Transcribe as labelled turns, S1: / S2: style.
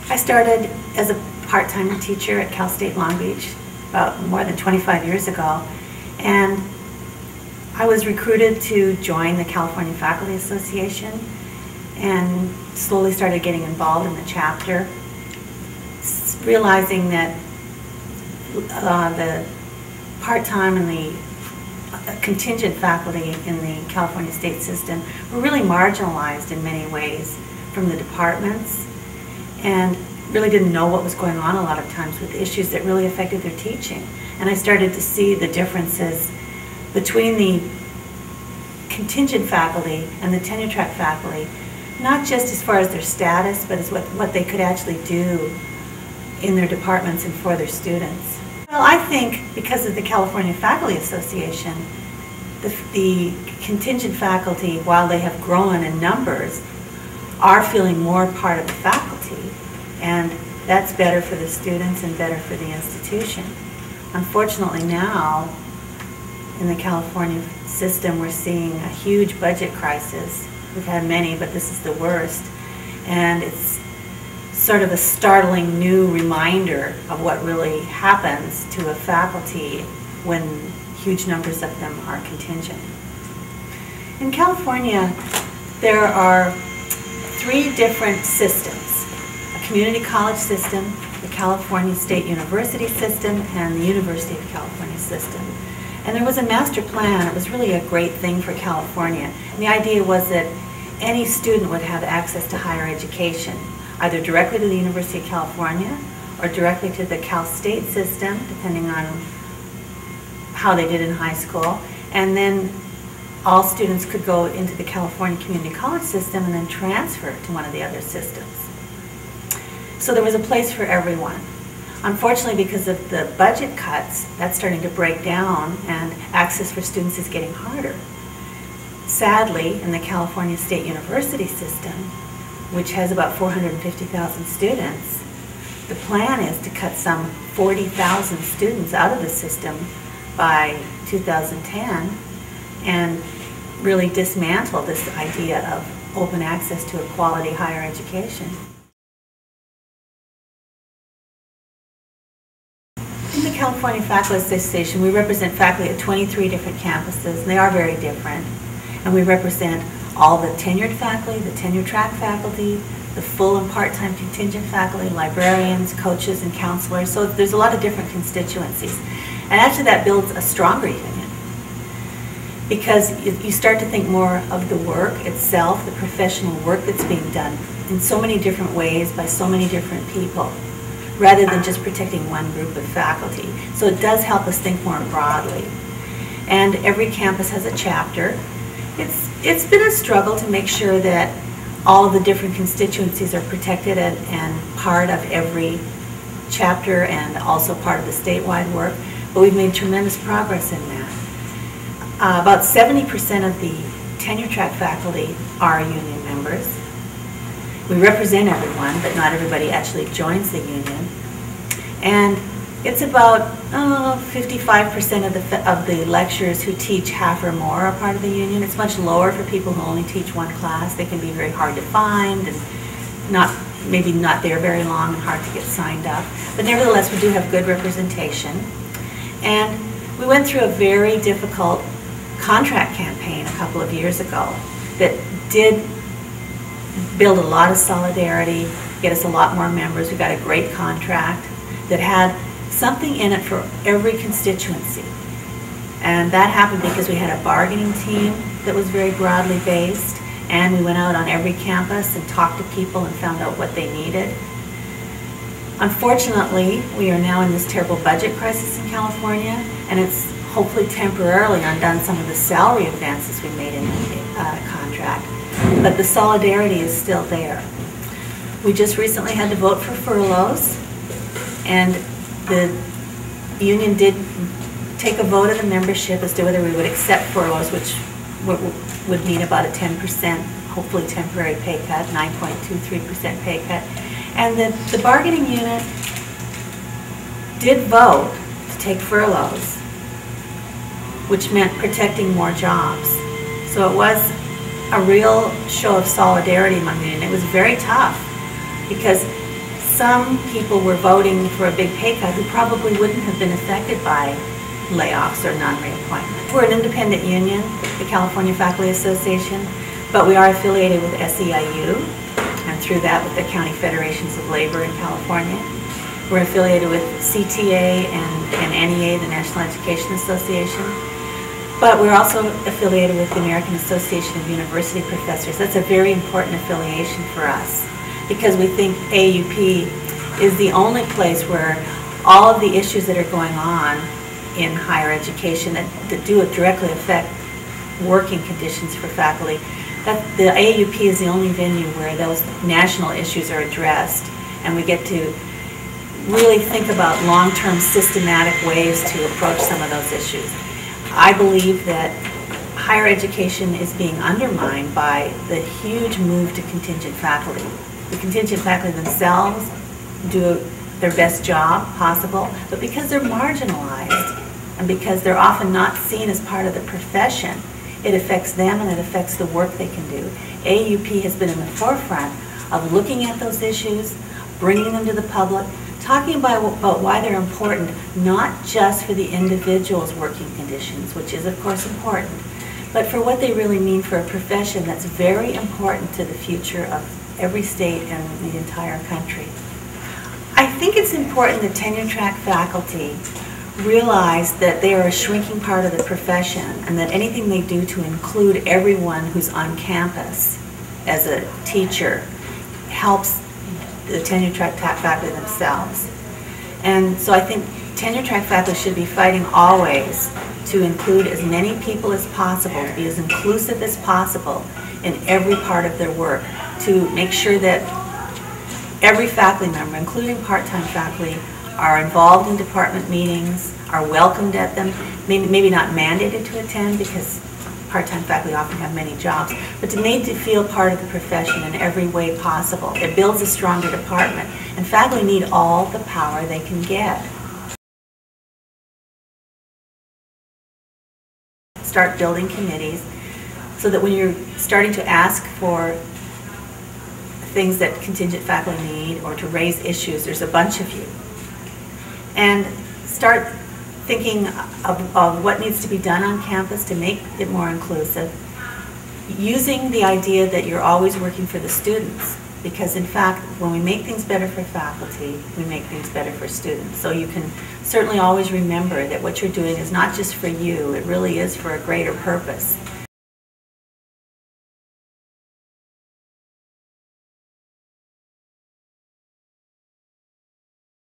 S1: I started as a part-time teacher at Cal State Long Beach about more than 25 years ago, and I was recruited to join the California Faculty Association and slowly started getting involved in the chapter, realizing that the part-time and the contingent faculty in the California state system were really marginalized in many ways from the departments, and really didn't know what was going on a lot of times with issues that really affected their teaching. And I started to see the differences between the contingent faculty and the tenure track faculty, not just as far as their status, but as what they could actually do in their departments and for their students. Well, I think because of the California Faculty Association, the contingent faculty, while they have grown in numbers, are feeling more part of the faculty, and that's better for the students and better for the institution. Unfortunately now, in the California system, we're seeing a huge budget crisis. We've had many, but this is the worst, and it's sort of a startling new reminder of what really happens to a faculty when huge numbers of them are contingent. In California, there are 3 different systems: a community college system, the California State University system, and the University of California system. And there was a master plan. It was really a great thing for California. And the idea was that any student would have access to higher education, either directly to the University of California or directly to the Cal State system, depending on how they did in high school. And then all students could go into the California Community College system and then transfer to one of the other systems. So there was a place for everyone. Unfortunately, because of the budget cuts, that's starting to break down, and access for students is getting harder. Sadly, in the California State University system, which has about 450,000 students, the plan is to cut some 40,000 students out of the system by 2010 and really dismantle this idea of open access to a quality higher education. In the California Faculty Association, we represent faculty at 23 different campuses, and they are very different. And we represent all the tenured faculty, the tenure track faculty, the full and part-time contingent faculty, librarians, coaches, and counselors. So there's a lot of different constituencies. And actually that builds a stronger union, because you start to think more of the work itself, the professional work that's being done in so many different ways by so many different people, rather than just protecting one group of faculty. So it does help us think more broadly. And every campus has a chapter. It's been a struggle to make sure that all of the different constituencies are protected and part of every chapter and also part of the statewide work, but we've made tremendous progress in that. About 70% of the tenure track faculty are union members. We represent everyone, but not everybody actually joins the union. And it's about 55% of the lecturers who teach half or more are part of the union. It's much lower for people who only teach one class. They can be very hard to find and maybe not there very long and hard to get signed up. But nevertheless, we do have good representation. And we went through a very difficult contract campaign a couple of years ago that did build a lot of solidarity, get us a lot more members. We got a great contract that had something in it for every constituency. And that happened because we had a bargaining team that was very broadly based, and we went out on every campus and talked to people and found out what they needed. Unfortunately, we are now in this terrible budget crisis in California, and it's hopefully temporarily undone some of the salary advances we made in the contract. But the solidarity is still there. We just recently had to vote for furloughs, and the union did take a vote of the membership as to whether we would accept furloughs, which would mean about a 10%, hopefully temporary pay cut, 9.23% pay cut. And the bargaining unit did vote to take furloughs, which meant protecting more jobs. So it was a real show of solidarity among the union. It was very tough because some people were voting for a big pay cut who probably wouldn't have been affected by layoffs or non-reappointment. We're an independent union, the California Faculty Association, but we are affiliated with SEIU, and through that with the County Federations of Labor in California. We're affiliated with CTA and NEA, the National Education Association, but we're also affiliated with the American Association of University Professors. That's a very important affiliation for us because we think AAUP is the only place where all of the issues that are going on in higher education that do directly affect working conditions for faculty, that the AAUP is the only venue where those national issues are addressed, and we get to really think about long-term systematic ways to approach some of those issues. I believe that higher education is being undermined by the huge move to contingent faculty. The contingent faculty themselves do their best job possible, but because they're marginalized and because they're often not seen as part of the profession, it affects them and it affects the work they can do. AAUP has been in the forefront of looking at those issues, bringing them to the public, talking about why they're important, not just for the individual's working conditions, which is of course important, but for what they really mean for a profession that's very important to the future of every state and the entire country. I think it's important that tenure-track faculty realize that they are a shrinking part of the profession and that anything they do to include everyone who's on campus as a teacher helps the tenure-track faculty themselves. And so I think tenure-track faculty should be fighting always to include as many people as possible, to be as inclusive as possible in every part of their work, to make sure that every faculty member, including part-time faculty, are involved in department meetings, are welcomed at them, maybe not mandated to attend because part-time faculty often have many jobs, but to made to feel part of the profession in every way possible. It builds a stronger department, and faculty need all the power they can get. Start building committees so that when you're starting to ask for things that contingent faculty need or to raise issues, there's a bunch of you. And start thinking of what needs to be done on campus to make it more inclusive, using the idea that you're always working for the students, because in fact, when we make things better for faculty, we make things better for students. So you can certainly always remember that what you're doing is not just for you, it really is for a greater purpose.